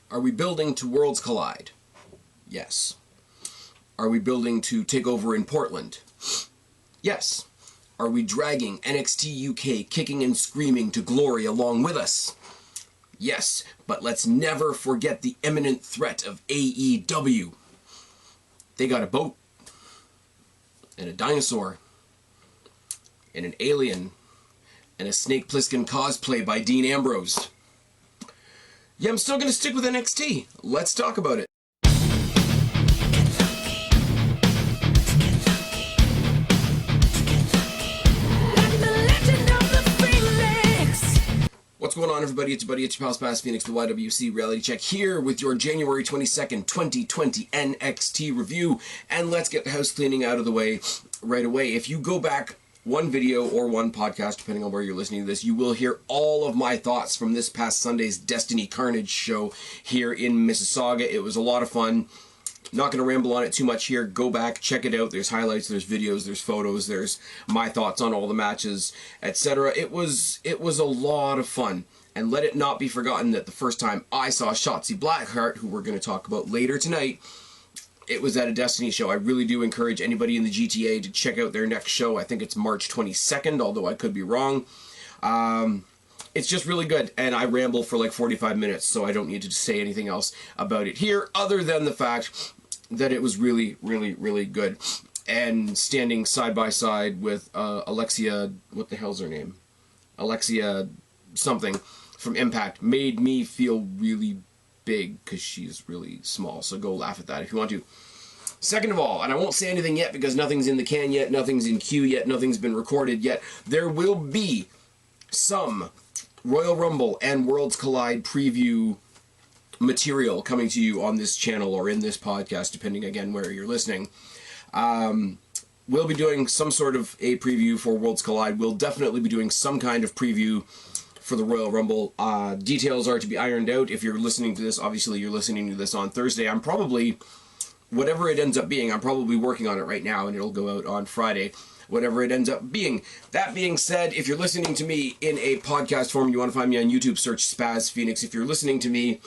Are we building to Worlds Collide? Yes. Are we building to take over in Portland? Yes. Are we dragging NXT UK kicking and screaming to glory along with us? Yes, but let's never forget the imminent threat of AEW. They got a boat, and a dinosaur, and an alien, and a Snake Plissken cosplay by Dean Ambrose. Yeah, I'm still going to stick with NXT. Let's talk about it. What's going on, everybody? It's your buddy, it's your pal Spaz Phoenix, the YWC Reality Check, here with your January 22nd, 2020 NXT review. And let's get the house cleaning out of the way right away. If you go back one video or one podcast, depending on where you're listening to this, you will hear all of my thoughts from this past Sunday's Destiny Carnage show here in Mississauga. It was a lot of fun. Not going to ramble on it too much here. Go back, check it out. There's highlights, there's videos, there's photos, there's my thoughts on all the matches, etc. It was a lot of fun. And let it not be forgotten that the first time I saw Shotzi Blackheart, who we're going to talk about later tonight, it was at a Destiny show. I really do encourage anybody in the GTA to check out their next show. I think it's March 22nd, although I could be wrong. It's just really good, and I ramble for like 45 minutes, so I don't need to say anything else about it here, other than the fact that it was really, really, really good. And standing side by side with Alexia, what the hell's her name? Alexia something from Impact made me feel really big, because she's really small, so go laugh at that if you want to. Second of all, and I won't say anything yet because nothing's in the can yet, nothing's in queue yet, nothing's been recorded yet, there will be some Royal Rumble and Worlds Collide preview material coming to you on this channel or in this podcast, depending again where you're listening. We'll be doing some sort of a preview for Worlds Collide. We'll definitely be doing some kind of preview for the Royal Rumble. Details are to be ironed out. If you're listening to this, obviously you're listening to this on Thursday. I'm probably, whatever it ends up being, I'm probably working on it right now, and it'll go out on Friday. Whatever it ends up being. That being said, if you're listening to me in a podcast form, you want to find me on YouTube, search Spaz Phoenix. If you're listening to me,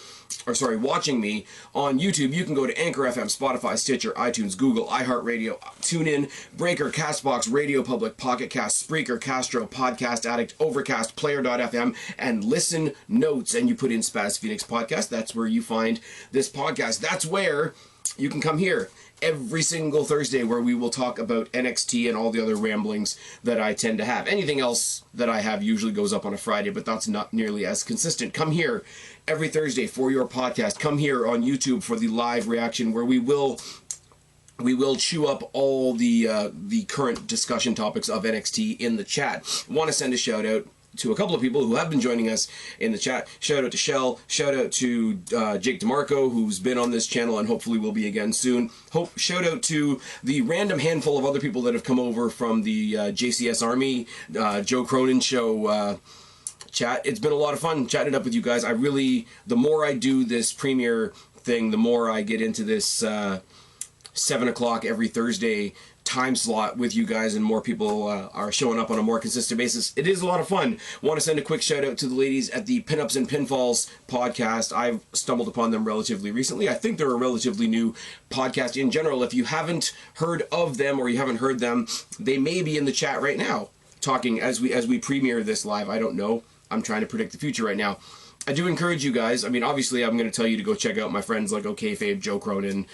or sorry, watching me on YouTube, you can go to Anchor FM, Spotify, Stitcher, iTunes, Google, iHeartRadio, TuneIn, Breaker, Castbox, RadioPublic, Pocket Cast, Spreaker, Castro, Podcast Addict, Overcast, Player.fm, and Listen Notes. And you put in Spaz Phoenix Podcast. That's where you find this podcast. That's where you can come here every single Thursday, where we will talk about NXT and all the other ramblings that I tend to have. Anything else that I have usually goes up on a Friday, but that's not nearly as consistent. Come here every Thursday for your podcast. Come here on YouTube for the live reaction, where we will chew up all the current discussion topics of NXT in the chat. I want to send a shout out to a couple of people who have been joining us in the chat. Shout out to Shell, shout out to Jake DeMarco, who's been on this channel and hopefully will be again soon. Shout out to the random handful of other people that have come over from the JCS Army, Joe Cronin show chat. It's been a lot of fun chatting it up with you guys. The more I do this premiere thing, the more I get into this 7 o'clock every Thursday time slot with you guys, and more people are showing up on a more consistent basis. It is a lot of fun. Want to send a quick shout out to the ladies at the Pinups and Pinfalls podcast. I've stumbled upon them relatively recently. I think they're a relatively new podcast in general. If you haven't heard of them, or you haven't heard them, they may be in the chat right now talking as we premiere this live. I don't know. I'm trying to predict the future right now. I do encourage you guys. I mean, obviously I'm going to tell you to go check out my friends like OKFabe, Joe Cronin,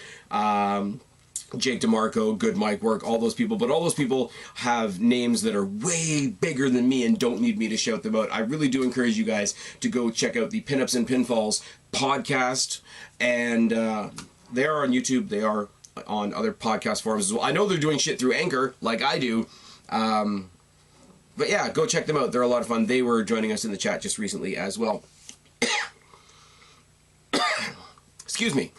Jake DeMarco, Good Mike Work, all those people. But all those people have names that are way bigger than me and don't need me to shout them out. I really do encourage you guys to go check out the Pinups and Pinfalls podcast. And they are on YouTube. They are on other podcast forums as well. I know they're doing shit through Anchor like I do. But yeah, go check them out. They're a lot of fun. They were joining us in the chat just recently as well. Excuse me.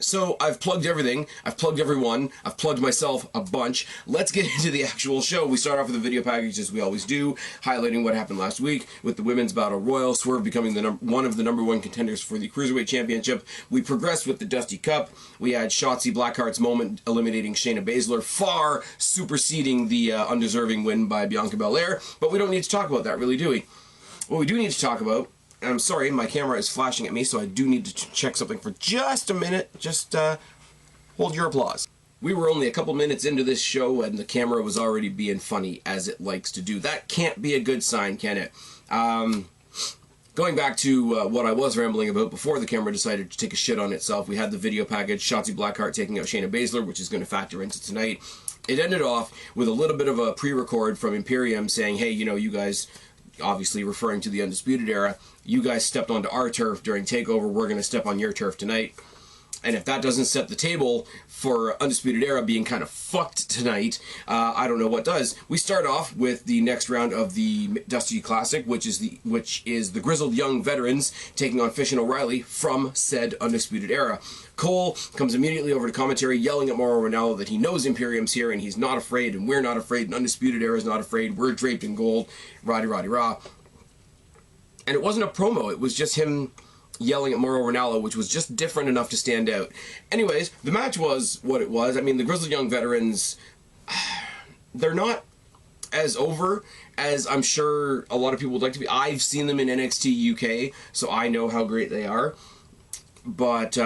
So I've plugged everything, I've plugged everyone, I've plugged myself a bunch. Let's get into the actual show. We start off with a video package, as we always do, highlighting what happened last week with the Women's Battle Royal, Swerve becoming one of the #1 contenders for the Cruiserweight Championship. We progressed with the Dusty Cup. We had Shotzi Blackheart's moment eliminating Shayna Baszler, far superseding the undeserving win by Bianca Belair. But we don't need to talk about that, really, do we? What we do need to talk about I'm sorry, my camera is flashing at me, so I do need to check something for just a minute. Just hold your applause. We were only a couple minutes into this show, and the camera was already being funny, as it likes to do. That can't be a good sign, can it? Going back to what I was rambling about before the camera decided to take a shit on itself, we had the video package, Shotzi Blackheart taking out Shayna Baszler, which is going to factor into tonight. It ended off with a little bit of a pre-record from Imperium saying, hey, you know, you guys, obviously referring to the Undisputed Era, you guys stepped onto our turf during TakeOver, we're going to step on your turf tonight. And if that doesn't set the table for Undisputed Era being kind of fucked tonight, I don't know what does. We start off with the next round of the Dusty Classic, which is the Grizzled Young Veterans taking on Fish and O'Reilly from said Undisputed Era. Cole comes immediately over to commentary, yelling at Mauro Ranallo that he knows Imperium's here and he's not afraid, and we're not afraid, and Undisputed Era is not afraid. We're draped in gold. Rah-de-rah-de-rah. And it wasn't a promo. It was just him yelling at Mauro Ranallo, which was just different enough to stand out. Anyways, the match was what it was. I mean, the Grizzled Young Veterans, they're not as over as I'm sure a lot of people would like to be. I've seen them in NXT UK, so I know how great they are. But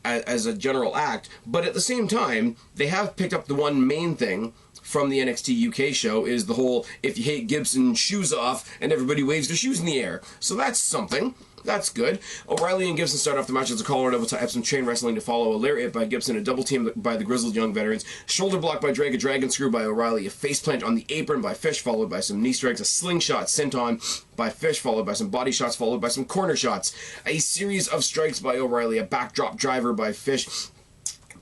as a general act, but at the same time, they have picked up the one main thing from the NXT UK show is the whole, if you hate Gibson, shoes off, and everybody waves their shoes in the air. So that's something. That's good. O'Reilly and Gibson start off the match as a collar and have some chain wrestling to follow. A lariat by Gibson, a double team by the Grizzled Young Veterans, shoulder block by Drake, a dragon screw by O'Reilly, a face plant on the apron by Fish, followed by some knee strikes, a slingshot sent on by Fish, followed by some body shots, followed by some corner shots, a series of strikes by O'Reilly, a backdrop driver by Fish,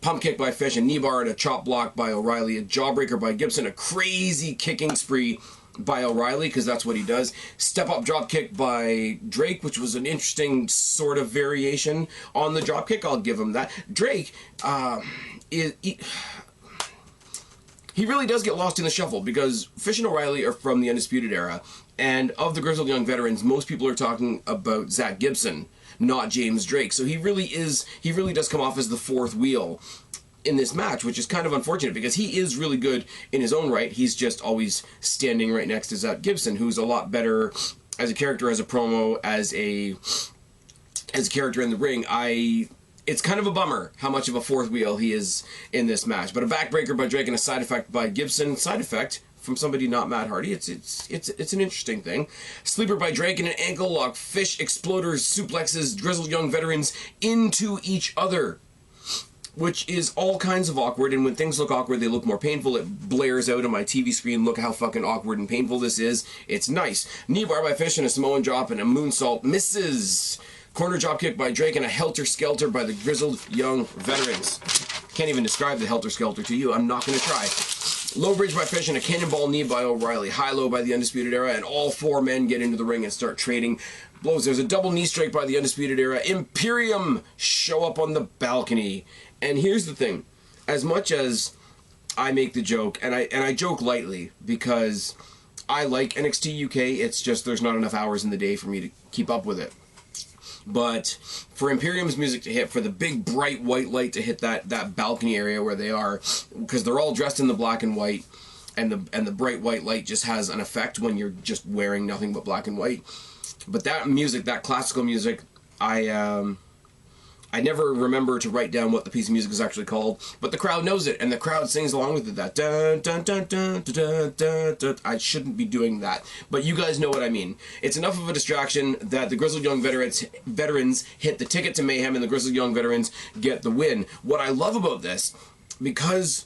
pump kick by Fish, a knee bar and a chop block by O'Reilly, a jawbreaker by Gibson, a crazy kicking spree by O'Reilly, because that's what he does. Step-up drop kick by Drake, which was an interesting sort of variation on the drop kick. I'll give him that. Drake, he really does get lost in the shuffle, because Fish and O'Reilly are from the Undisputed Era, and of the Grizzled Young Veterans, most people are talking about Zach Gibson, not James Drake. So he really does come off as the fourth wheel in this match, which is kind of unfortunate because he is really good in his own right. He's just always standing right next to Zach Gibson, who's a lot better as a character, as a promo, as a character in the ring. It's kind of a bummer how much of a fourth wheel he is in this match. But a backbreaker by Drake and a side effect by Gibson. Side effect from somebody not Matt Hardy. It's an interesting thing. Sleeper by Drake and an ankle lock. Fish exploders suplexes Grizzled Young Veterans into each other, which is all kinds of awkward, and when things look awkward, they look more painful. It blares out on my TV screen, look how fucking awkward and painful this is. It's nice. Knee bar by Fish and a Samoan drop and a moonsault misses. Corner drop kick by Drake and a helter-skelter by the Grizzled Young Veterans. Can't even describe the helter-skelter to you. I'm not going to try. Low bridge by Fish and a cannonball knee by O'Reilly. High-low by the Undisputed Era, and all four men get into the ring and start trading blows. There's a double knee strike by the Undisputed Era. Imperium show up on the balcony. And here's the thing, as much as I make the joke, and I joke lightly because I like NXT UK, it's just there's not enough hours in the day for me to keep up with it. But for Imperium's music to hit, for the big bright white light to hit that balcony area where they are, because they're all dressed in the black and white, and the bright white light just has an effect when you're just wearing nothing but black and white. But that music, that classical music, I never remember to write down what the piece of music is actually called, but the crowd knows it, and the crowd sings along with it. That dun dun dun dun dun dun dun. I shouldn't be doing that, but you guys know what I mean. It's enough of a distraction that the Grizzled Young Veterans hit the ticket to mayhem, and the Grizzled Young Veterans get the win. What I love about this, because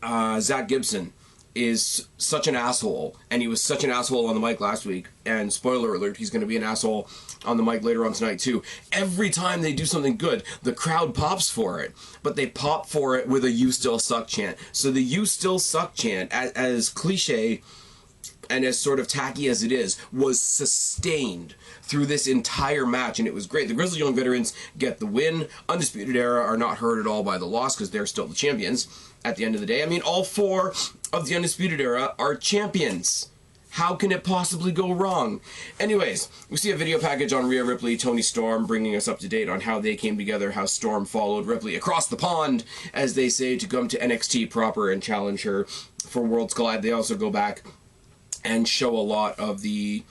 Zach Gibson is such an asshole, and he was such an asshole on the mic last week, and spoiler alert, he's going to be an asshole on the mic later on tonight too. Every time they do something good, the crowd pops for it, but they pop for it with a "You Still Suck" chant. So the "You Still Suck" chant, as cliche and as sort of tacky as it is, was sustained through this entire match, and it was great. The Grizzled Young Veterans get the win. Undisputed Era are not hurt at all by the loss because they're still the champions at the end of the day. I mean, all four of the Undisputed Era are champions. How can it possibly go wrong? Anyways, we see a video package on Rhea Ripley, Toni Storm, bringing us up to date on how they came together, how Storm followed Ripley across the pond, as they say, to come to NXT proper and challenge her for Worlds Collide. They also go back and show a lot of the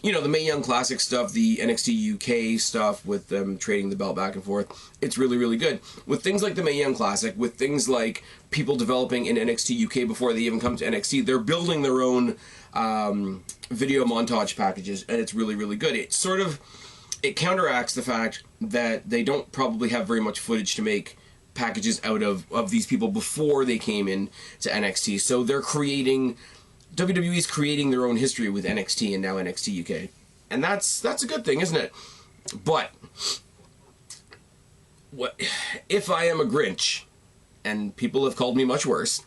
you know, the Mae Young Classic stuff, the NXT UK stuff with them trading the belt back and forth, it's really, really good. With things like the Mae Young Classic, with things like people developing in NXT UK before they even come to NXT, they're building their own video montage packages, and it's really, really good. It counteracts the fact that they don't probably have very much footage to make packages out of these people before they came in to NXT. So they're WWE's creating their own history with NXT and now NXT UK. And that's a good thing, isn't it? But what if I am a Grinch, and people have called me much worse,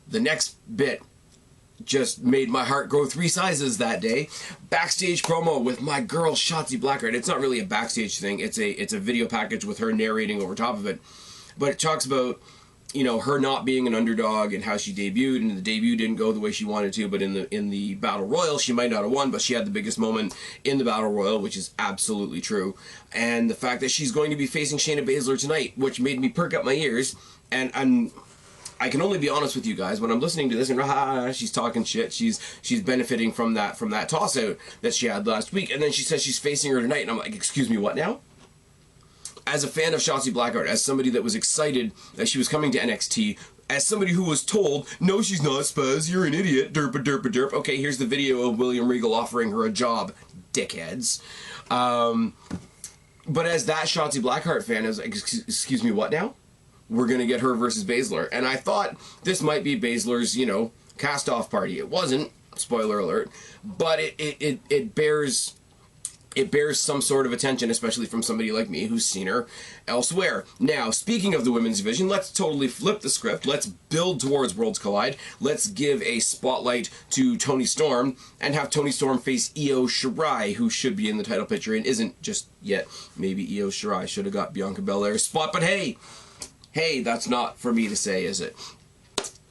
the next bit just made my heart grow 3 sizes that day. Backstage promo with my girl Shotzi Blackheart. It's not really a backstage thing. It's a video package with her narrating over top of it. But it talks about, you know, her not being an underdog and how she debuted, and the debut didn't go the way she wanted to, but in the Battle Royal she might not have won, but she had the biggest moment in the Battle Royal, which is absolutely true. And the fact that she's going to be facing Shayna Baszler tonight, which made me perk up my ears, and I can only be honest with you guys, when I'm listening to this and she's talking shit, she's benefiting from that toss out that she had last week, and then she says she's facing her tonight, and I'm like, excuse me, what now? As a fan of Shotzi Blackheart, as somebody that was excited that she was coming to NXT, as somebody who was told, no, she's not, Spaz, you're an idiot, derp, derp, derp. Okay, here's the video of William Regal offering her a job, dickheads. But as that Shotzi Blackheart fan, I was like, excuse me, what now? We're going to get her versus Baszler. And I thought this might be Baszler's, you know, cast-off party. It wasn't, spoiler alert, but it bears some sort of attention, especially from somebody like me who's seen her elsewhere. Now, speaking of the women's division, let's totally flip the script. Let's build towards Worlds Collide. Let's give a spotlight to Toni Storm and have Toni Storm face Io Shirai, who should be in the title picture and isn't just yet. Maybe Io Shirai should have got Bianca Belair's spot, but hey, that's not for me to say, is it?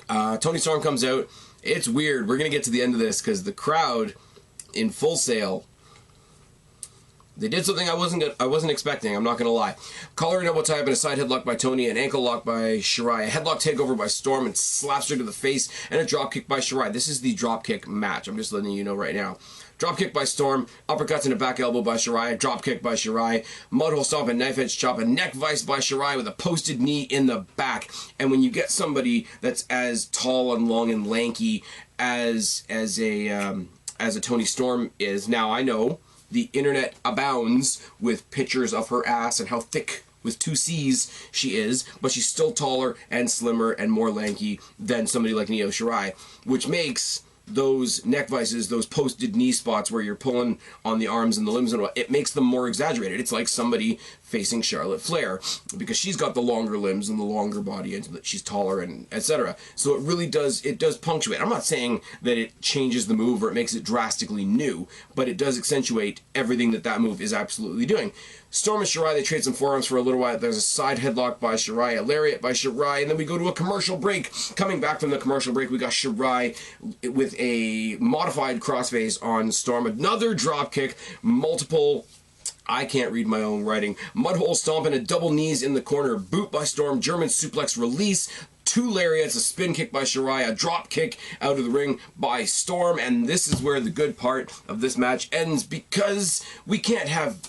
Toni Storm comes out. It's weird. We're going to get to the end of this because the crowd in Full Sail, they did something I wasn't expecting, I'm not going to lie. Collar and elbow tie up and a side headlock by Toni, an ankle lock by Shirai, a headlock takeover by Storm, and slaps her to the face, and a drop kick by Shirai. This is the drop kick match, I'm just letting you know right now. Drop kick by Storm, uppercuts and a back elbow by Shirai, drop kick by Shirai, mudhole stomp and knife edge chop, a neck vice by Shirai with a posted knee in the back. And when you get somebody that's as tall and long and lanky as a Toni Storm is, now I know the internet abounds with pictures of her ass and how thick with 2 C's she is, but she's still taller and slimmer and more lanky than somebody like Io Shirai, which makes those neck vices, those posted knee spots where you're pulling on the arms and the limbs and what, it makes them more exaggerated. It's like somebody facing Charlotte Flair because she's got the longer limbs and the longer body and she's taller and etc. So it really does punctuate. I'm not saying that it changes the move or it makes it drastically new, but it does accentuate everything that move is absolutely doing. Storm and Shirai, they trade some forearms for a little while. There's a side headlock by Shirai, a lariat by Shirai, and then we go to a commercial break. Coming back from the commercial break, we got Shirai with a modified crossface on Storm. Another drop kick, multiple, I can't read my own writing, mudhole stomp and a double knees in the corner. Boot by Storm, German suplex release, 2 lariats, a spin kick by Shirai, a drop kick out of the ring by Storm, and this is where the good part of this match ends because we can't have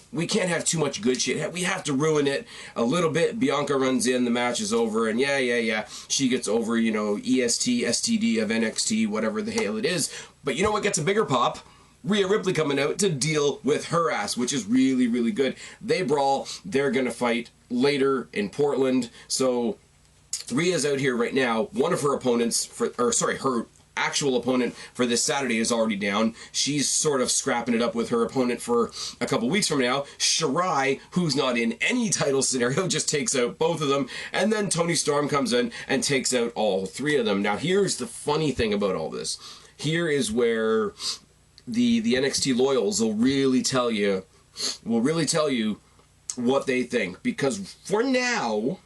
too much good shit. We have to ruin it a little bit. Bianca runs in, the match is over, and yeah, she gets over, you know, EST, STD of NXT, whatever the hell it is. But you know what gets a bigger pop? Rhea Ripley coming out to deal with her ass, which is really, really good. They brawl. They're going to fight later in Portland. So Rhea's out here right now. One of her opponents, her actual opponent for this Saturday is already down. She's sort of scrapping it up with her opponent for a couple weeks from now. Shirai, who's not in any title scenario, just takes out both of them. And then Toni Storm comes in and takes out all 3 of them. Now, here's the funny thing about all this. Here is where the NXT loyals will really tell you what they think. Because for now,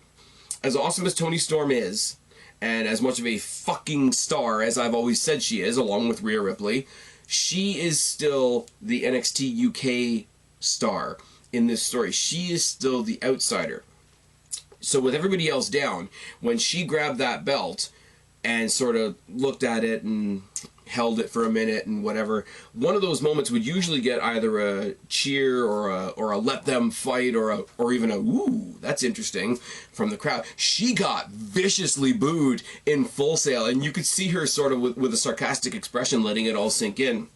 as awesome as Toni Storm is, and as much of a fucking star as I've always said she is, along with Rhea Ripley, she is still the NXT UK star in this story. She is still the outsider. So with everybody else down, when she grabbed that belt and sort of looked at it and held it for a minute and whatever. One of those moments would usually get either a cheer or a let them fight or even a ooh, that's interesting from the crowd. She got viciously booed in Full Sail, and you could see her sort of with a sarcastic expression letting it all sink in.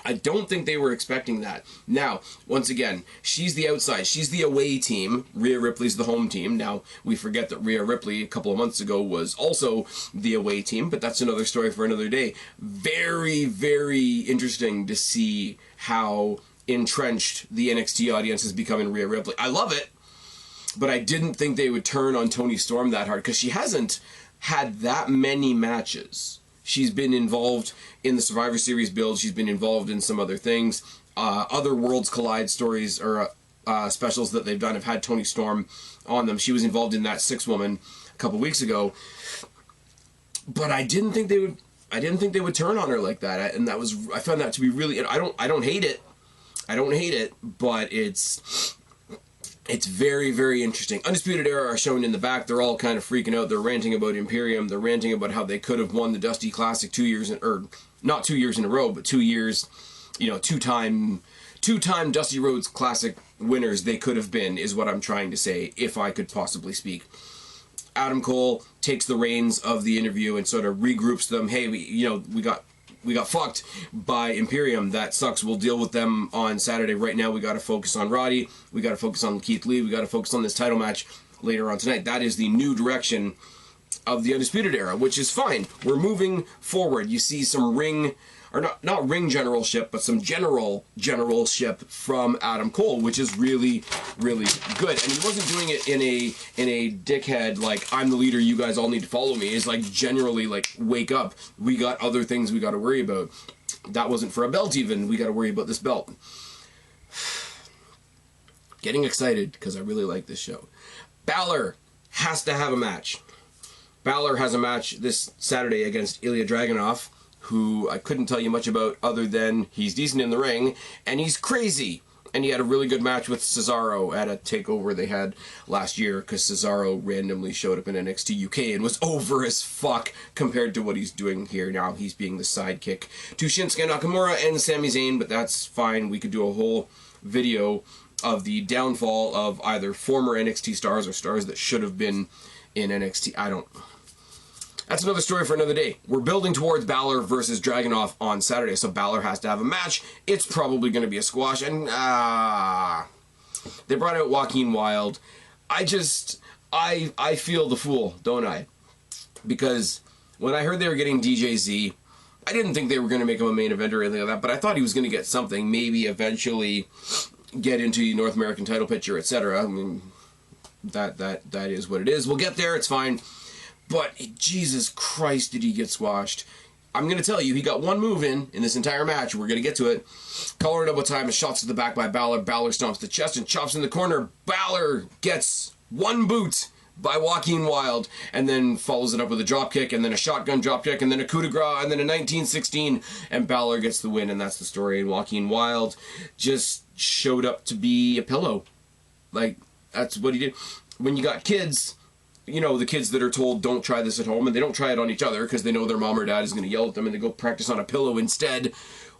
I don't think they were expecting that. Now, once again, she's the outside. She's the away team. Rhea Ripley's the home team. Now, we forget that Rhea Ripley a couple of months ago was also the away team, but that's another story for another day. Very, very interesting to see how entrenched the NXT audience has become in Rhea Ripley. I love it, but I didn't think they would turn on Toni Storm that hard, because she hasn't had that many matches. She's been involved in the Survivor Series build. She's been involved in some other things. Other Worlds Collide stories or specials that they've done have had Toni Storm on them. She was involved in that 6-woman a couple weeks ago. But I didn't think they would. I didn't think they would turn on her like that. And that was. I found that to be really. I don't hate it. I don't hate it. But it's very, very interesting. Undisputed Era are shown in the back. They're all kind of freaking out. They're ranting about Imperium. They're ranting about how they could have won the Dusty Classic 2 years, or not 2 years in a row, but 2 years, you know, two-time Dusty Rhodes Classic winners they could have been, is what I'm trying to say, if I could possibly speak. Adam Cole takes the reins of the interview and sort of regroups them. Hey, we got fucked by Imperium. That sucks. We'll deal with them on Saturday. Right now, we got to focus on Roddy. We got to focus on Keith Lee. We got to focus on this title match later on tonight. That is the new direction of the Undisputed Era, which is fine. We're moving forward. You see some ring, or not ring generalship, but some generalship from Adam Cole, which is really, really good. And he wasn't doing it in a dickhead, like, I'm the leader, you guys all need to follow me. It's like, generally, like, wake up. We got other things we got to worry about. That wasn't for a belt even. We got to worry about this belt. Getting excited because I really like this show. Balor has to have a match. Balor has a match this Saturday against Ilya Dragunov, who I couldn't tell you much about other than he's decent in the ring and he's crazy. And he had a really good match with Cesaro at a takeover they had last year, because Cesaro randomly showed up in NXT UK and was over as fuck compared to what he's doing here now. He's being the sidekick to Shinsuke Nakamura and Sami Zayn, but that's fine. We could do a whole video of the downfall of either former NXT stars or stars that should have been in NXT. That's another story for another day. We're building towards Balor versus Dragunov on Saturday, so Balor has to have a match. It's probably going to be a squash, and they brought out Joaquin Wilde. I feel the fool, don't I? Because when I heard they were getting DJZ, I didn't think they were going to make him a main event or anything like that, but I thought he was going to get something, maybe eventually get into the North American title picture, etc. I mean, that is what it is. We'll get there, it's fine. But, Jesus Christ, did he get squashed. I'm going to tell you, he got one move in this entire match. We're going to get to it. Collar double time and shots to the back by Balor. Balor stomps the chest and chops in the corner. Balor gets one boot by Joaquin Wilde and then follows it up with a drop kick and then a shotgun drop kick and then a coup de grace and then a 1916, and Balor gets the win, and that's the story. And Joaquin Wilde just showed up to be a pillow. Like, that's what he did. When you got kids, you know, the kids that are told don't try this at home, and they don't try it on each other because they know their mom or dad is going to yell at them, and they go practice on a pillow instead.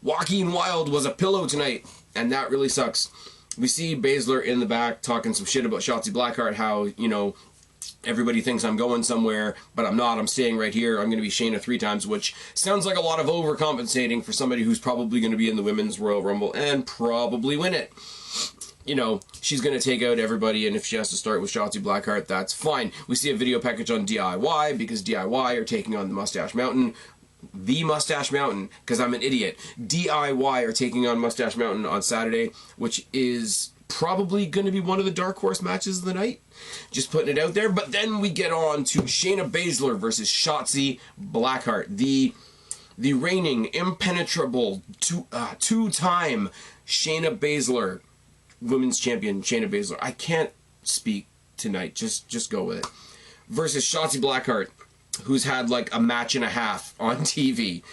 Joaquin Wilde was a pillow tonight, and that really sucks. We see Baszler in the back talking some shit about Shotzi Blackheart, how, you know, everybody thinks I'm going somewhere, but I'm not. I'm staying right here. I'm going to be Shayna 3 times, which sounds like a lot of overcompensating for somebody who's probably going to be in the Women's Royal Rumble and probably win it. You know, she's going to take out everybody, and if she has to start with Shotzi Blackheart, that's fine. We see a video package on DIY, because DIY are taking on the Mustache Mountain. The Mustache Mountain, because I'm an idiot. DIY are taking on Mustache Mountain on Saturday, which is probably going to be one of the dark horse matches of the night. Just putting it out there. But then we get on to Shayna Baszler versus Shotzi Blackheart. The reigning, impenetrable, two-time Shayna Baszler, women's champion Shayna Baszler. I can't speak tonight. Just go with it. Versus Shotzi Blackheart, who's had like a match and a half on TV.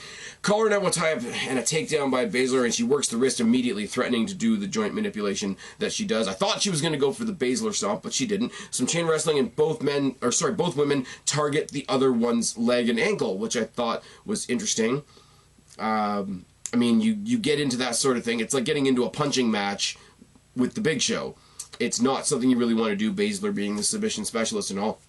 Collar and elbow tie and a takedown by Baszler, and she works the wrist immediately, threatening to do the joint manipulation that she does. I thought she was going to go for the Baszler stomp, but she didn't. Some chain wrestling, and both women target the other one's leg and ankle, which I thought was interesting. I mean, you get into that sort of thing. It's like getting into a punching match with the Big Show. It's not something you really want to do, Baszler being the submission specialist and all.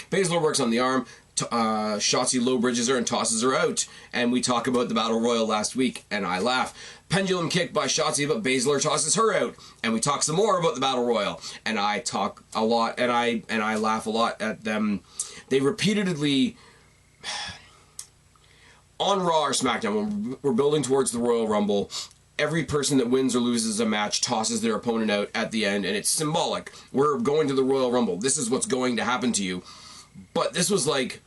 Baszler works on the arm. Shotzi low bridges her and tosses her out. And we talk about the Battle Royal last week, and I laugh. Pendulum kick by Shotzi, but Baszler tosses her out. And we talk some more about the Battle Royal. And I talk a lot, and I laugh a lot at them. They repeatedly... On Raw or SmackDown, when we're building towards the Royal Rumble, every person that wins or loses a match tosses their opponent out at the end, and it's symbolic. We're going to the Royal Rumble. This is what's going to happen to you. But this was like,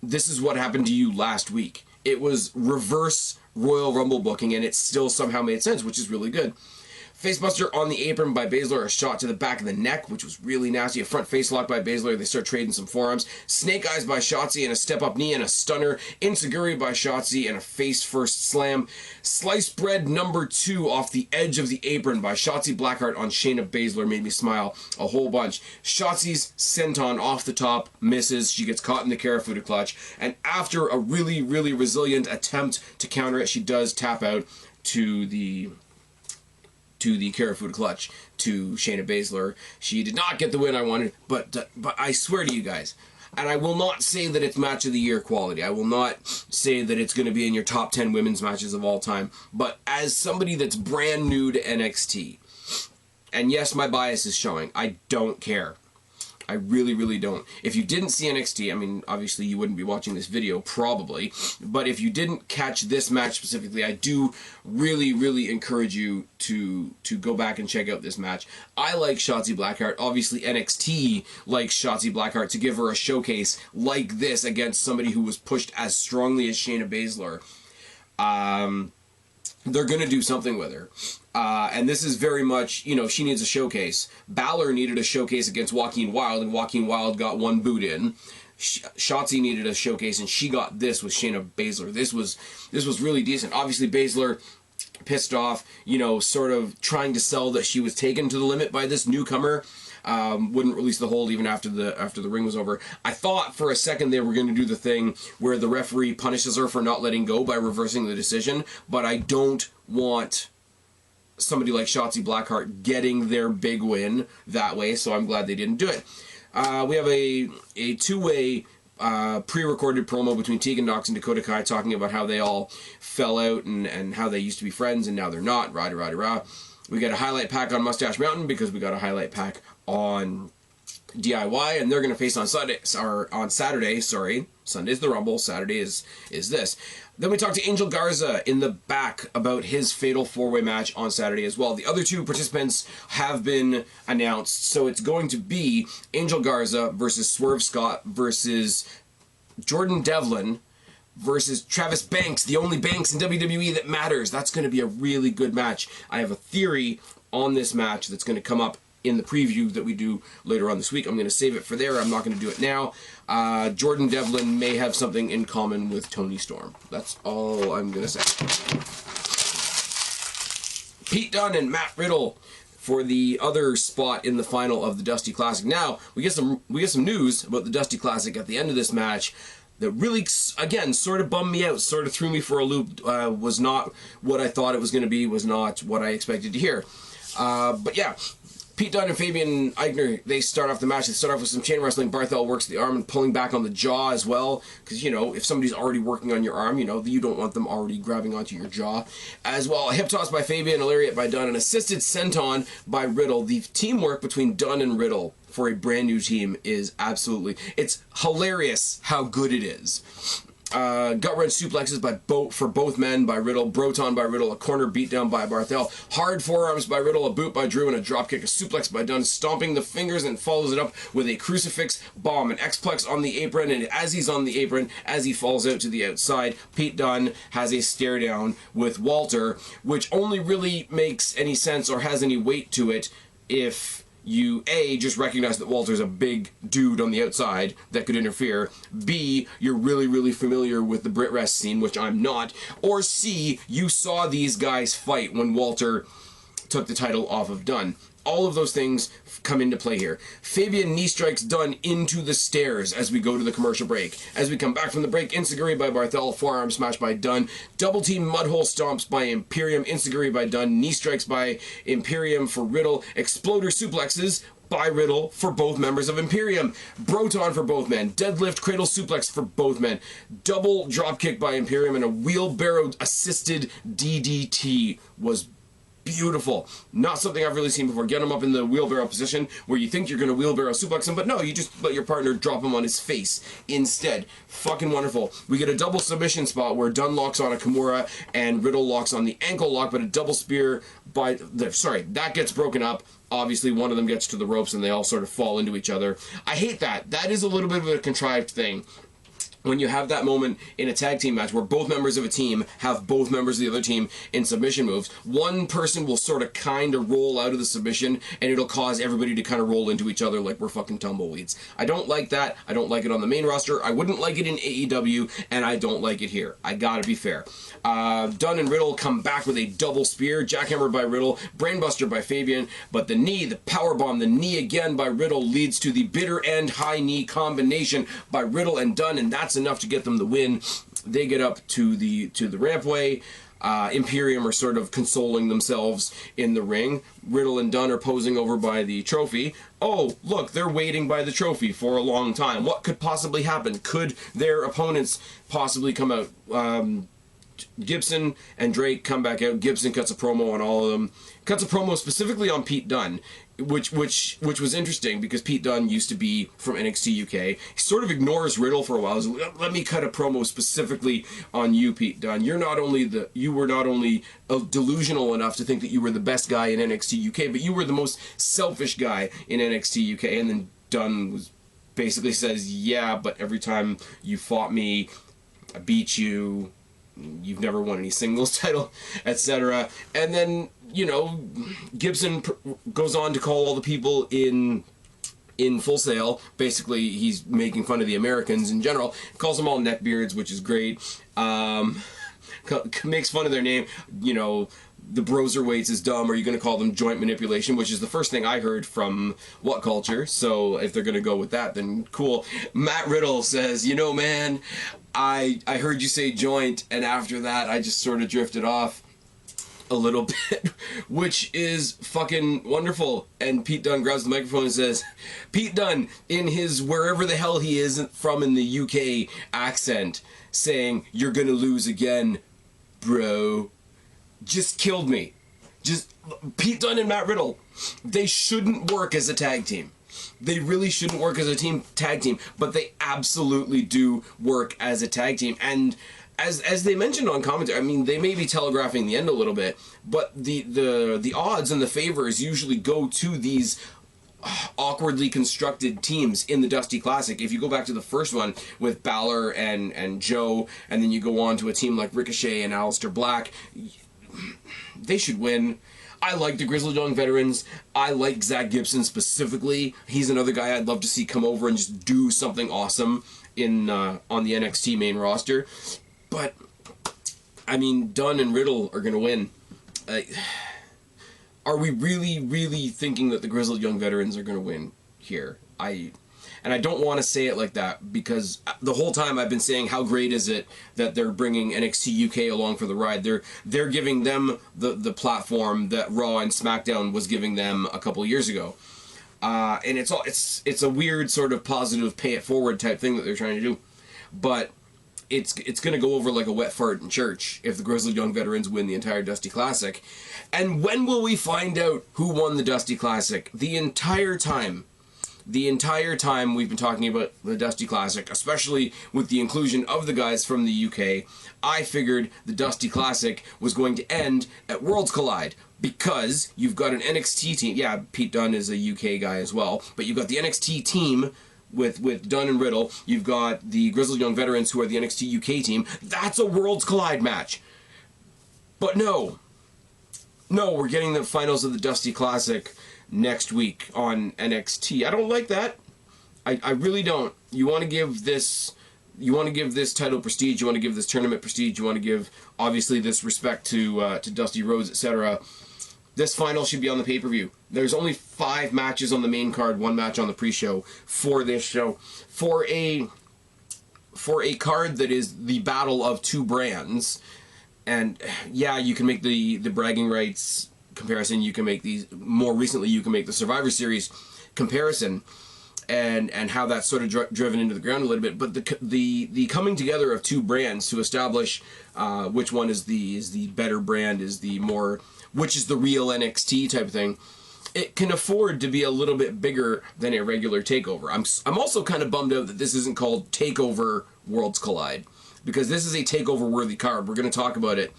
this is what happened to you last week. It was reverse Royal Rumble booking, and it still somehow made sense, which is really good. Facebuster on the apron by Baszler, a shot to the back of the neck, which was really nasty. A front face lock by Baszler, they start trading some forearms. Snake Eyes by Shotzi, and a step-up knee and a stunner. Insecurity by Shotzi, and a face-first slam. Sliced bread number 2 off the edge of the apron by Shotzi Blackheart on Shayna Baszler made me smile a whole bunch. Shotzi's senton off the top misses. She gets caught in the Karafuda clutch. And after a really, really resilient attempt to counter it, she does tap out to the Karafuda clutch to Shayna Baszler. She did not get the win I wanted, but I swear to you guys, and I will not say that it's match of the year quality. I will not say that it's going to be in your top 10 women's matches of all time, but as somebody that's brand new to NXT, and yes, my bias is showing, I don't care. I really, really don't. If you didn't see NXT, I mean, obviously you wouldn't be watching this video, probably, but if you didn't catch this match specifically, I do really, really encourage you to go back and check out this match. I like Shotzi Blackheart. Obviously, NXT likes Shotzi Blackheart to give her a showcase like this against somebody who was pushed as strongly as Shayna Baszler. They're going to do something with her. And this is very much, you know, she needs a showcase. Balor needed a showcase against Joaquin Wilde, and Joaquin Wilde got one boot in. Shotzi needed a showcase, and she got this with Shayna Baszler. This was really decent. Obviously, Baszler pissed off, you know, sort of trying to sell that she was taken to the limit by this newcomer. Wouldn't release the hold even after the ring was over. I thought for a second they were going to do the thing where the referee punishes her for not letting go by reversing the decision, but I don't want somebody like Shotzi Blackheart getting their big win that way, so I'm glad they didn't do it. We have a two-way pre-recorded promo between Tegan Nox and Dakota Kai talking about how they all fell out and how they used to be friends and now they're not. Rah. We got a highlight pack on Mustache Mountain because we got a highlight pack on DIY, and they're going to face on Saturday. Sorry, Sunday's the Rumble. Saturday is this. Then we talked to Angel Garza in the back about his fatal 4-way match on Saturday as well. The other 2 participants have been announced, so it's going to be Angel Garza versus Swerve Scott versus Jordan Devlin versus Travis Banks, the only Banks in WWE that matters. That's going to be a really good match. I have a theory on this match that's going to come up in the preview that we do later on this week. I'm going to save it for there. I'm not going to do it now. Jordan Devlin may have something in common with Tony Storm. That's all I'm going to say. Pete Dunne and Matt Riddle for the other spot in the final of the Dusty Classic. Now, we get some news about the Dusty Classic at the end of this match that really, again, sort of bummed me out, sort of threw me for a loop, was not what I thought it was going to be, was not what I expected to hear. But yeah, Pete Dunne and Fabian Aichner, they start off the match. They start off with some chain wrestling. Barthel works the arm and pulling back on the jaw as well. Because, you know, if somebody's already working on your arm, you know, you don't want them already grabbing onto your jaw. As well, a hip toss by Fabian, a lariat by Dunne, an assisted senton by Riddle. The teamwork between Dunne and Riddle for a brand new team is absolutely... It's hilarious how good it is. Gut-wrench suplexes for both men by Riddle, Broton by Riddle, a corner beatdown by Barthel, hard forearms by Riddle, a boot by Drew, and a dropkick, a suplex by Dunne, stomping the fingers and follows it up with a crucifix bomb, an X-plex on the apron, and as he's on the apron, as he falls out to the outside, Pete Dunne has a stare down with Walter, which only really makes any sense or has any weight to it if you, A, just recognize that Walter's a big dude on the outside that could interfere, B, you're really, really familiar with the Brit Rest scene, which I'm not, or C, you saw these guys fight when Walter took the title off of Dunne. all of those things come into play here. Fabian knee strikes Dunn into the stairs as we go to the commercial break. As we come back from the break, Enziguri by Barthel, forearm smash by Dunn, double team mudhole stomps by Imperium, Enziguri by Dunn, knee strikes by Imperium for Riddle, exploder suplexes by Riddle for both members of Imperium, Broton for both men, deadlift cradle suplex for both men, double dropkick by Imperium, and a wheelbarrow assisted DDT was beautiful. Not something I've really seen before. Get him up in the wheelbarrow position where you think you're going to wheelbarrow suplex him, but no, you just let your partner drop him on his face instead. Fucking wonderful. We get a double submission spot where Dunn locks on a Kimura and Riddle locks on the ankle lock, but a double spear by the, sorry, that gets broken up. Obviously, one of them gets to the ropes and they all sort of fall into each other. I hate that. That is a little bit of a contrived thing. When you have that moment in a tag team match where both members of a team have both members of the other team in submission moves, one person will sort of kind of roll out of the submission and it'll cause everybody to kind of roll into each other like we're fucking tumbleweeds. I don't like that. I don't like it on the main roster. I wouldn't like it in AEW, and I don't like it here. I gotta be fair. Dunn and Riddle come back with a double spear, jackhammer by Riddle, brainbuster by Fabian, but the knee, the powerbomb, the knee again by Riddle leads to the bitter end high knee combination by Riddle and Dunn, and that's enough to get them the win. They get up to the rampway. Imperium are sort of consoling themselves in the ring. Riddle and Dunn are posing over by the trophy. Oh, look, they're waiting by the trophy for a long time. What could possibly happen? Could their opponents possibly come out? Gibson and Drake come back out. Gibson cuts a promo on all of them. Cuts a promo specifically on Pete Dunne, which was interesting because Pete Dunne used to be from NXT UK. He sort of ignores Riddle for a while. He's like, let me cut a promo specifically on you, Pete Dunne. You were not only delusional enough to think that you were the best guy in NXT UK, but you were the most selfish guy in NXT UK. And then Dunne basically says, yeah, but every time you fought me, I beat you. You've never won any singles title, etc. And then, you know, Gibson goes on to call all the people in Full Sail. Basically, he's making fun of the Americans in general. Calls them all neckbeards, which is great. Makes fun of their name. You know, the Broserweights is dumb. Are you going to call them joint manipulation? Which is the first thing I heard from What Culture. So if they're going to go with that, then cool. Matt Riddle says, you know, man, I heard you say joint, and after that I just sort of drifted off a little bit, which is fucking wonderful. And Pete Dunne grabs the microphone and says, Pete Dunne, in his wherever the hell he is from in the UK accent, saying, you're gonna lose again, bro, just killed me. Just Pete Dunne and Matt Riddle, they shouldn't work as a tag team. They really shouldn't work as a tag team, but they absolutely do work as a tag team. And as they mentioned on commentary, I mean, they may be telegraphing the end a little bit, but the odds and the favors usually go to these awkwardly constructed teams in the Dusty Classic. If you go back to the first one with Balor and Joe, and then you go on to a team like Ricochet and Aleister Black, they should win. I like the Grizzled Young Veterans. I like Zach Gibson specifically. He's another guy I'd love to see come over and just do something awesome in on the NXT main roster. But, I mean, Dunn and Riddle are going to win. Are we really, really thinking that the Grizzled Young Veterans are going to win here? And I don't want to say it like that because the whole time I've been saying how great is it that they're bringing NXT UK along for the ride. They're giving them the platform that Raw and SmackDown was giving them a couple years ago. And it's a weird sort of positive pay it forward type thing that they're trying to do. But it's going to go over like a wet fart in church if the Grizzled Young Veterans win the entire Dusty Classic. And when will we find out who won the Dusty Classic? The entire time we've been talking about the Dusty Classic, especially with the inclusion of the guys from the UK, I figured the Dusty Classic was going to end at Worlds Collide because you've got an NXT team. Yeah, Pete Dunne is a UK guy as well, but you've got the NXT team with Dunn and Riddle. You've got the Grizzled Young Veterans who are the NXT UK team. That's a Worlds Collide match. But no, we're getting the finals of the Dusty Classic next week on NXT. I don't like that. I really don't. You want to give this title prestige, you want to give this tournament prestige, you want to give obviously this respect to Dusty Rhodes, etc. This final should be on the pay-per-view. There's only 5 matches on the main card, 1 match on the pre-show for this show. For a card that is the battle of 2 brands, and yeah, you can make the bragging rights comparison, you can make more recently you can make the Survivor Series comparison, and how that's sort of driven into the ground a little bit, but the coming together of 2 brands to establish which one is the better brand, which is the real NXT type of thing, it can afford to be a little bit bigger than a regular takeover. I'm also kind of bummed out that this isn't called Takeover Worlds Collide, because this is a takeover worthy card. We're going to talk about it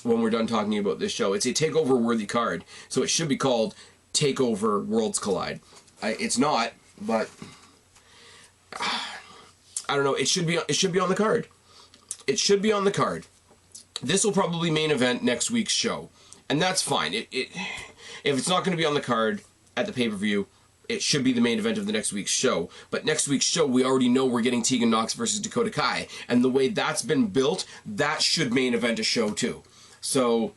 when we're done talking about this show. It's a takeover worthy card, so it should be called Takeover Worlds Collide. It's not, but I don't know. It should be on the card. It should be on the card. This will probably main event next week's show, and that's fine. If it's not going to be on the card at the pay-per-view, it should be the main event of the next week's show. But next week's show, we already know we're getting Tegan Nox versus Dakota Kai, and the way that's been built, that should main event a show too. So,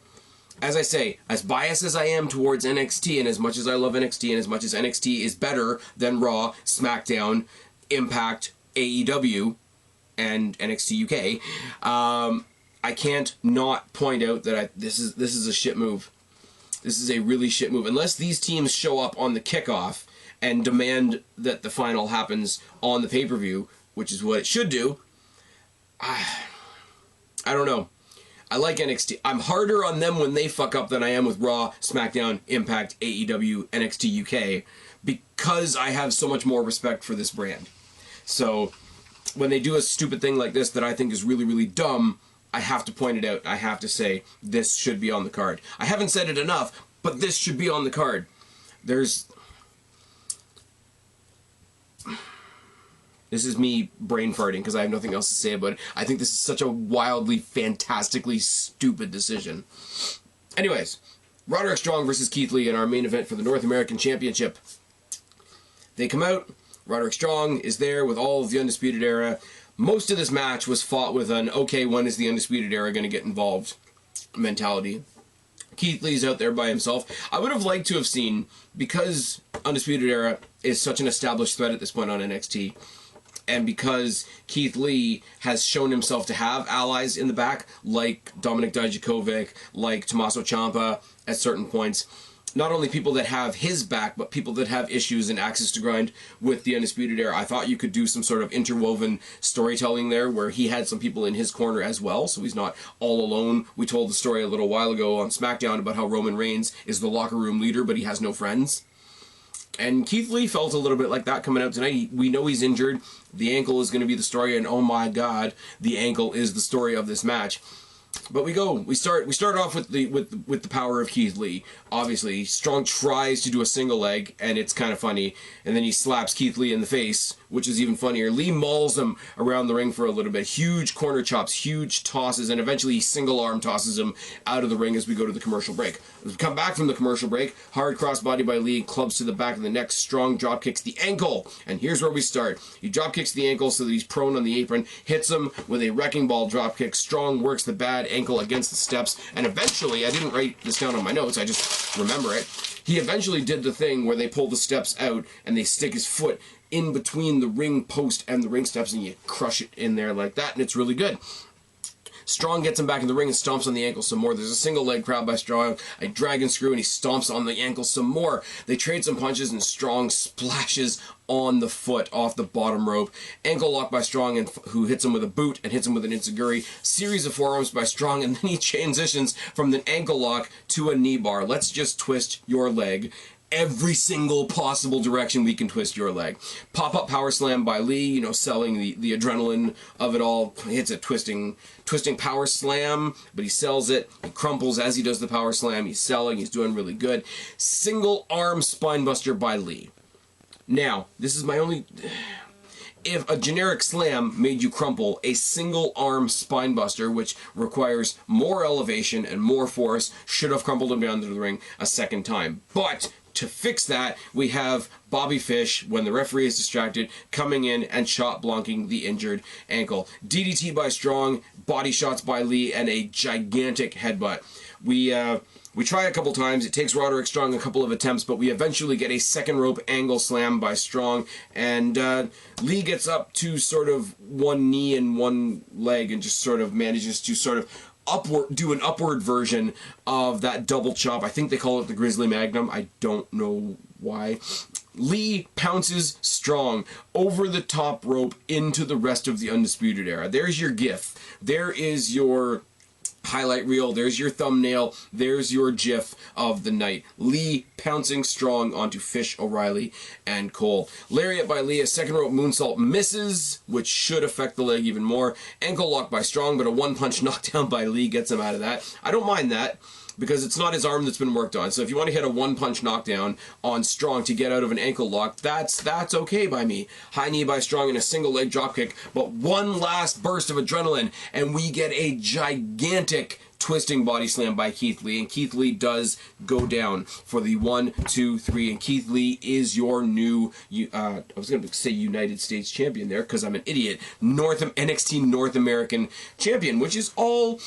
as I say, as biased as I am towards NXT, and as much as I love NXT, and as much as NXT is better than Raw, SmackDown, Impact, AEW, and NXT UK, I can't not point out that this is a shit move. This is a really shit move. Unless these teams show up on the kickoff and demand that the final happens on the pay-per-view, which is what it should do, I don't know. I like NXT. I'm harder on them when they fuck up than I am with Raw, SmackDown, Impact, AEW, NXT UK, because I have so much more respect for this brand. So when they do a stupid thing like this that I think is really, really dumb, I have to point it out. I have to say, this should be on the card. I haven't said it enough, but this should be on the card. This is me brain farting because I have nothing else to say about it. I think this is such a wildly, fantastically stupid decision. Anyways, Roderick Strong versus Keith Lee in our main event for the North American Championship. They come out. Roderick Strong is there with all of the Undisputed Era. Most of this match was fought with an, okay, when is the Undisputed Era going to get involved mentality. Keith Lee's out there by himself. I would have liked to have seen, because Undisputed Era is such an established threat at this point on NXT, and because Keith Lee has shown himself to have allies in the back, like Dominik Dijakovic, like Tommaso Ciampa at certain points, not only people that have his back, but people that have issues and axes to grind with the Undisputed Era. I thought you could do some sort of interwoven storytelling there where he had some people in his corner as well, so he's not all alone. We told the story a little while ago on SmackDown about how Roman Reigns is the locker room leader, but he has no friends. And Keith Lee felt a little bit like that coming out tonight. We know he's injured. The ankle is going to be the story, and oh my god, the ankle is the story of this match. But we start off with the power of Keith Lee. Obviously, Strong tries to do a single leg, and it's kind of funny. And then he slaps Keith Lee in the face, which is even funnier. Lee mauls him around the ring for a little bit. Huge corner chops, huge tosses, and eventually he single arm tosses him out of the ring as we go to the commercial break. As we come back from the commercial break, hard crossbody by Lee, clubs to the back of the neck, Strong drop kicks the ankle. And here's where we start. He drop kicks the ankle so that he's prone on the apron, hits him with a wrecking ball drop kick. Strong works the bad ankle against the steps, and eventually, I didn't write this down on my notes, I just remember it, he eventually did the thing where they pull the steps out and they stick his foot in between the ring post and the ring steps, and you crush it in there like that, and it's really good. Strong gets him back in the ring and stomps on the ankle some more. There's a single leg grab by Strong, a dragon screw, and he stomps on the ankle some more. They trade some punches, and Strong splashes on the foot off the bottom rope. Ankle lock by Strong, and who hits him with a boot and hits him with an enziguri. Series of forearms by Strong, and then he transitions from the ankle lock to a knee bar. Let's just twist your leg every single possible direction we can twist your leg. Pop-up power slam by Lee, selling the adrenaline of it all. He hits a twisting power slam, but he sells it. He crumples as he does the power slam. He's selling. He's doing really good. Single arm spinebuster by Lee. Now, this is my only... If a generic slam made you crumple, a single arm spinebuster, which requires more elevation and more force, should have crumpled him down to the ring a second time. But to fix that, we have Bobby Fish, when the referee is distracted, coming in and shot blocking the injured ankle. DDT by Strong, body shots by Lee, and a gigantic headbutt. We try a couple times. It takes Roderick Strong a couple of attempts, but we eventually get a second rope angle slam by Strong, and Lee gets up to sort of one knee and one leg and just sort of manages to sort of do an upward version of that double chop. I think they call it the Grizzly Magnum. I don't know why. Lee pounces Strong over the top rope into the rest of the Undisputed Era. There's your GIF. There is your highlight reel. There's your thumbnail. There's your GIF of the night. Lee pouncing Strong onto Fish, O'Reilly, and Cole. Lariat by Lee, a second rope moonsault misses, which should affect the leg even more. Ankle lock by Strong, but a one-punch knockdown by Lee gets him out of that. I don't mind that, because it's not his arm that's been worked on. So if you want to hit a one-punch knockdown on Strong to get out of an ankle lock, that's okay by me. High knee by Strong and a single leg dropkick, but one last burst of adrenaline, and we get a gigantic twisting body slam by Keith Lee, and Keith Lee does go down for the 1, 2, 3, and Keith Lee is your new, I was going to say United States champion there because I'm an idiot, NXT North American champion, which is all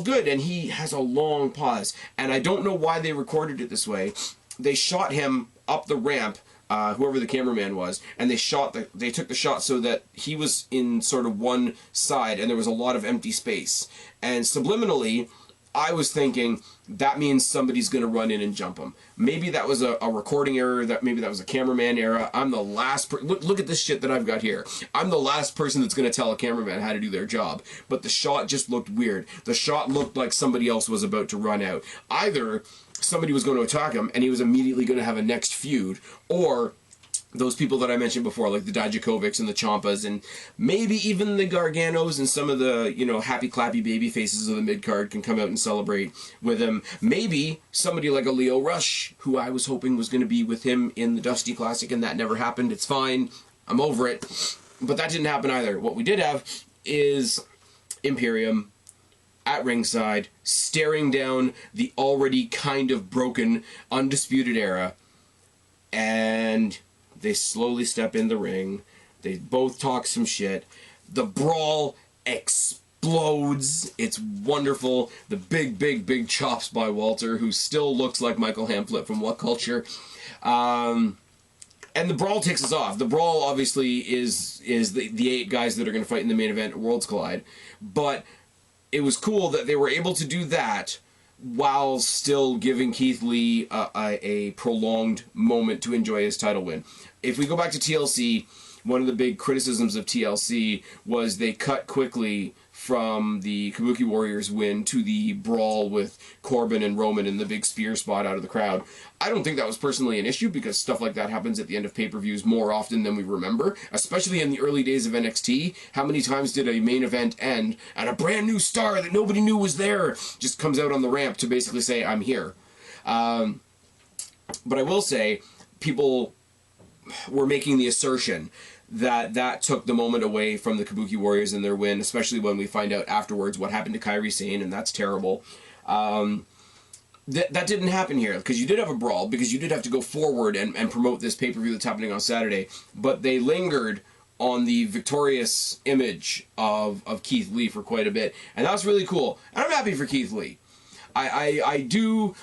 good, and he has a long pause, and I don't know why they recorded it this way. They shot him up the ramp, whoever the cameraman was, and they took the shot so that he was in sort of one side and there was a lot of empty space. And subliminally, I was thinking that means somebody's going to run in and jump him. Maybe that was a recording error, maybe that was a cameraman error. I'm the last look at this shit that I've got here. I'm the last person that's going to tell a cameraman how to do their job. But the shot just looked weird. The shot looked like somebody else was about to run out. Either somebody was going to attack him and he was immediately going to have a next feud, or those people that I mentioned before, like the Dijakovics and the Ciampas, and maybe even the Garganos and some of the, happy clappy baby faces of the mid-card can come out and celebrate with him. Maybe somebody like a Leo Rush, who I was hoping was going to be with him in the Dusty Classic, and that never happened. It's fine. I'm over it. But that didn't happen either. What we did have is Imperium at ringside, staring down the already kind of broken Undisputed Era, and they slowly step in the ring. They both talk some shit. The brawl explodes. It's wonderful. The big chops by Walter, who still looks like Michael Hamflett from What Culture. And the brawl takes us off. The brawl obviously is the 8 guys that are going to fight in the main event at Worlds Collide. But it was cool that they were able to do that while still giving Keith Lee a prolonged moment to enjoy his title win. If we go back to TLC, one of the big criticisms of TLC was they cut quickly from the Kabuki Warriors win to the brawl with Corbin and Roman in the big spear spot out of the crowd. I don't think that was personally an issue, because stuff like that happens at the end of pay-per-views more often than we remember, especially in the early days of NXT. How many times did a main event end and a brand new star that nobody knew was there just comes out on the ramp to basically say, I'm here? But I will say, people were making the assertion that took the moment away from the Kabuki Warriors and their win, especially when we find out afterwards what happened to Kairi Sane, and that's terrible. That didn't happen here, because you did have a brawl, because you did have to go forward and promote this pay-per-view that's happening on Saturday, but they lingered on the victorious image of Keith Lee for quite a bit, and that was really cool, and I'm happy for Keith Lee. I do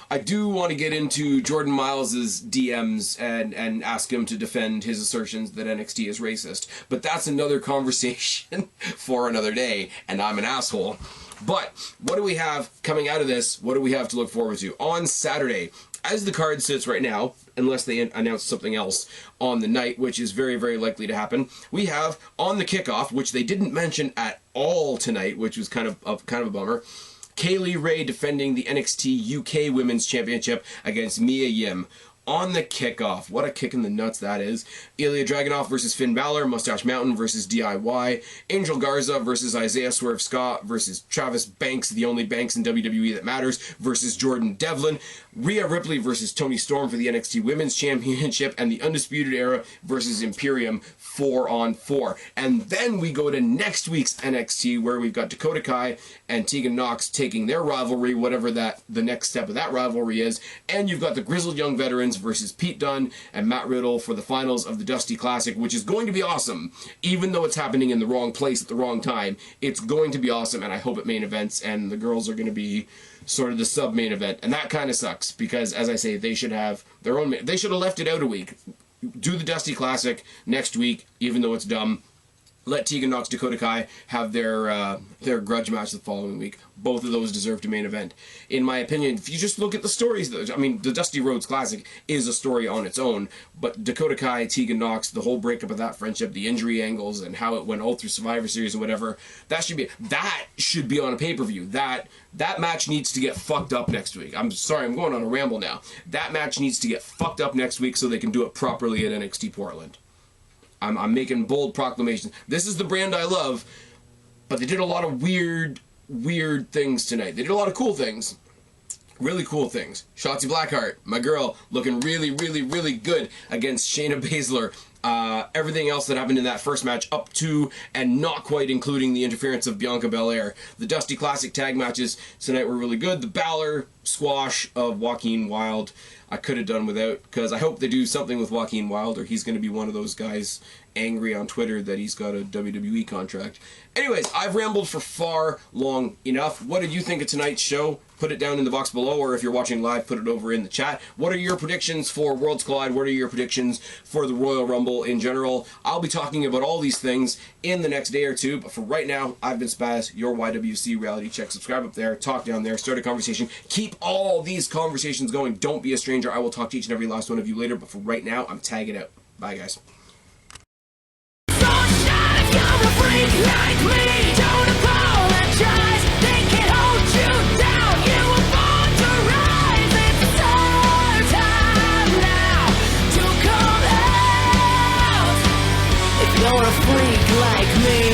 want to get into Jordan Miles's DMs and ask him to defend his assertions that NXT is racist, but that's another conversation for another day, and I'm an asshole. But what do we have coming out of this? What do we have to look forward to on Saturday? As the card sits right now, unless they announce something else on the night, which is very, very likely to happen, we have on the kickoff, which they didn't mention at all tonight, which was kind of a bummer, Kaylee Ray defending the NXT UK Women's Championship against Mia Yim. On the kickoff, what a kick in the nuts that is. Ilya Dragunov versus Finn Balor, Mustache Mountain versus DIY, Angel Garza versus Isaiah Swerve Scott versus Travis Banks, the only Banks in WWE that matters, versus Jordan Devlin, Rhea Ripley versus Toni Storm for the NXT Women's Championship, and the Undisputed Era versus Imperium 4-on-4. And then we go to next week's NXT, where we've got Dakota Kai and Tegan Nox taking their rivalry, whatever the next step of that rivalry is, and you've got the Grizzled Young Veterans Owens versus Pete Dunne and Matt Riddle for the finals of the Dusty Classic, which is going to be awesome. Even though it's happening in the wrong place at the wrong time, it's going to be awesome, and I hope it main events, and the girls are going to be sort of the sub-main event. And that kind of sucks, because, as I say, they should have their own... They should have left it out a week. Do the Dusty Classic next week, even though it's dumb. Let Tegan Nox, Dakota Kai have their grudge match the following week. Both of those deserve to main event. In my opinion, if you just look at the stories, I mean, the Dusty Rhodes Classic is a story on its own, but Dakota Kai, Tegan Nox, the whole breakup of that friendship, the injury angles, and how it went all through Survivor Series and whatever, that should be on a pay-per-view. That match needs to get fucked up next week. I'm sorry, I'm going on a ramble now. That match needs to get fucked up next week so they can do it properly at NXT Portland. I'm making bold proclamations. This is the brand I love, but they did a lot of weird things tonight. They did a lot of cool things. Really cool things. Shotzi Blackheart, my girl, looking really good against Shayna Baszler. Everything else that happened in that first match up to and not quite including the interference of Bianca Belair. The Dusty Classic tag matches tonight were really good. The Balor squash of Joaquin Wilde I could have done without, because I hope they do something with Joaquin Wilde, or he's going to be one of those guys angry on Twitter that he's got a WWE contract. Anyways, I've rambled for far long enough. What did you think of tonight's show? Put it down in the box below, or if you're watching live, put it over in the chat. What are your predictions for Worlds Collide? What are your predictions for the Royal Rumble in general? I'll be talking about all these things in the next day or two, but for right now, I've been Spaz, your YWC Reality Check. Subscribe up there, talk down there, start a conversation. Keep all these conversations going. Don't be a stranger. I will talk to each and every last one of you later, but for right now, I'm tagging out. Bye, guys.